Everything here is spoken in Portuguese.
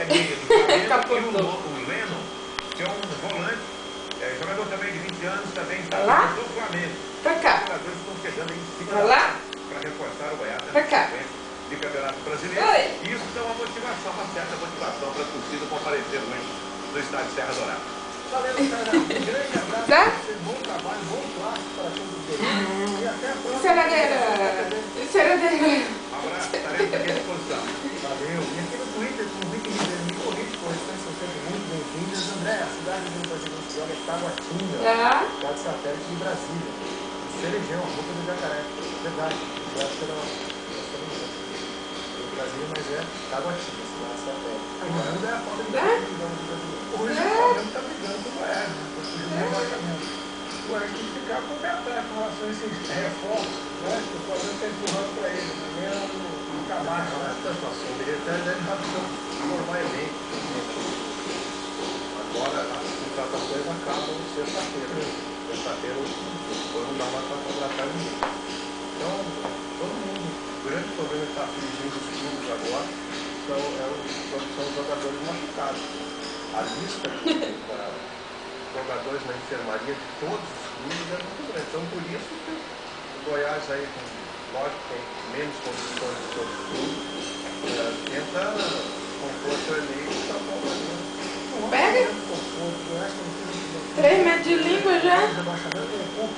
meia do Flamengo, e o Leno, que é um volante, jogador também de 20 anos, também está do Flamengo. Pra cá. Os jogadores estão chegando aí em cima Pra lá. para reforçar o Goiás Pra cá. de Campeonato Brasileiro. Oi. E isso dá uma motivação, uma certa motivação para a torcida comparecer hoje no estádio Serra Dourada. Valeu, cara. Um grande abraço. Tá? Bom trabalho, bom clássico para todos vocês. E até a próxima. Enceradeira. Enceradeira. Um abraço, estaremos aqui à disposição. Valeu. E aqui no Twitter, com o Vicky Ribeiro e Corrente, correções são sempre muito bem-vindas. André, a cidade do Brasil que joga é Taguatinga, Tá. cidade satélite de Brasília. Cerejão, Boca do Jacaré. Verdade. Eu acho que era Brasília, mas é Taguatinga, cidade satélite. Agora muda a falta de digamos, do brasileiro. Hoje o Flamengo está brigando com o Goiás, né? Para fugir do rebaixamento. O Goiás tem que ficar com o pé atrás com relação a esses reforços, né? Que o Flamengo está empurrando para ele. Também é um camacho, né? Essa situação dele até deve rapidão formar elenco. Agora as contratações acabam sexta-feira. Sexta-feira depois não dá mais para contratar ninguém. Então, todo mundo, o grande problema que está afligindo os clubes agora são os jogadores machucados. A lista de jogadores na enfermaria de todos os clubes é muito grande. Então, por isso que o Goiás aí, lógico, tem menos condições de todos os clubes, tenta compor seu elenco e está trabalhando. Pega. 3 metros de língua já. O rebaixamento é pouco.